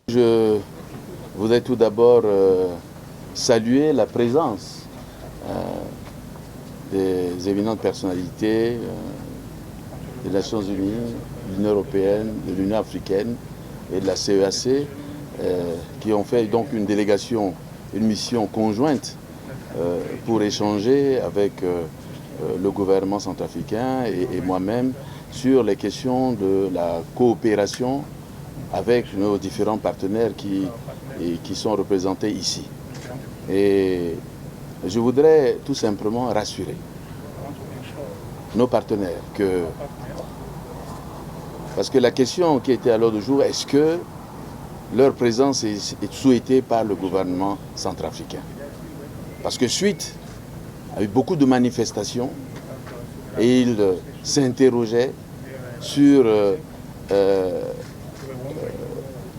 Je voudrais tout d'abord saluer la présence des éminentes personnalités des Nations Unies, de l'Union européenne, de l'Union africaine et de la CEAC qui ont fait donc une délégation, une mission conjointe pour échanger avec le gouvernement centrafricain et moi-même sur les questions de la coopération avec nos différents partenaires qui sont représentés ici. Et je voudrais tout simplement rassurer nos partenaires parce que la question qui était à l'ordre du jour, est-ce que leur présence est souhaitée par le gouvernement centrafricain? Parce que suite à eu beaucoup de manifestations et ils s'interrogeaient sur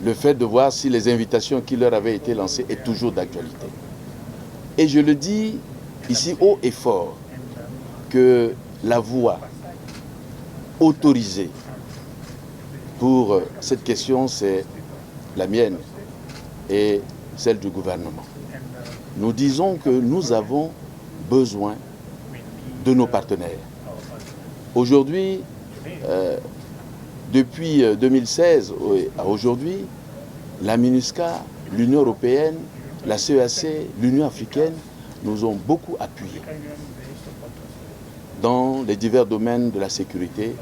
le fait de voir si les invitations qui leur avaient été lancées est toujours d'actualité. Et je le dis ici haut et fort que la voix autorisée pour cette question, c'est la mienne et celle du gouvernement. Nous disons que nous avons besoin de nos partenaires. Aujourd'hui, depuis 2016 à aujourd'hui, la MINUSCA, l'Union européenne, la CEAC, l'Union africaine nous ont beaucoup appuyés dans les divers domaines de la sécurité,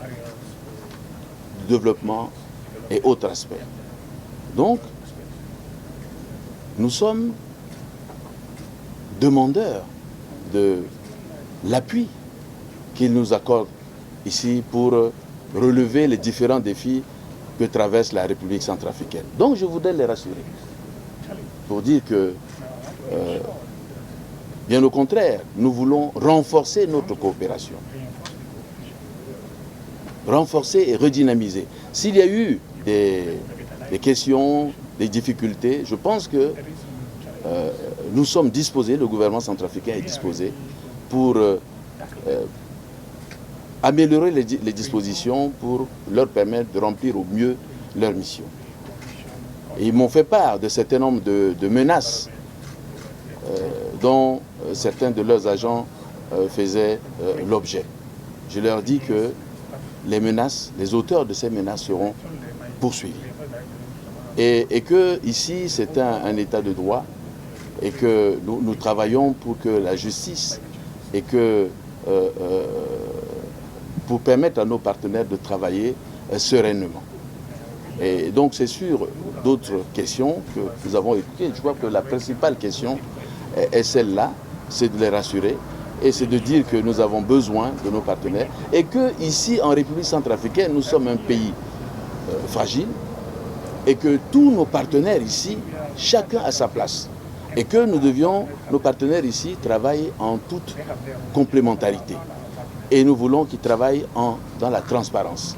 du développement et autres aspects. Donc, nous sommes demandeurs de l'appui qu'ils nous accordent ici pour relever les différents défis que traverse la République centrafricaine. Donc je voudrais les rassurer pour dire que, bien au contraire, nous voulons renforcer notre coopération. Renforcer et redynamiser. S'il y a eu des questions, des difficultés, je pense que nous sommes disposés, le gouvernement centrafricain est disposé pour améliorer les dispositions pour leur permettre de remplir au mieux leur mission. Et ils m'ont fait part de certain nombre de menaces dont certains de leurs agents faisaient l'objet. Je leur dis que les menaces, les auteurs de ces menaces seront poursuivis. Et que ici, c'est un état de droit et que nous travaillons pour que la justice et que pour permettre à nos partenaires de travailler sereinement. Et donc c'est sur d'autres questions que nous avons écoutées. Je crois que la principale question est celle-là, c'est de les rassurer et c'est de dire que nous avons besoin de nos partenaires et que ici en République centrafricaine, nous sommes un pays fragile et que tous nos partenaires ici, chacun a sa place. Et que nos partenaires ici travaillent en toute complémentarité. Et nous voulons qu'ils travaillent dans la transparence.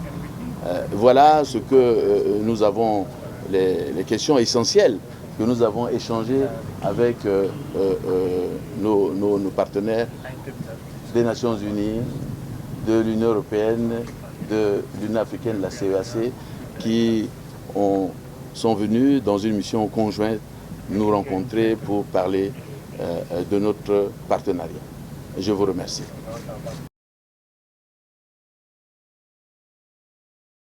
Voilà ce que nous avons, les questions essentielles que nous avons échangées avec nos partenaires des Nations Unies, de l'Union européenne, de l'Union africaine, de la CEAC, qui sont venus dans une mission conjointe nous rencontrer pour parler de notre partenariat. Je vous remercie.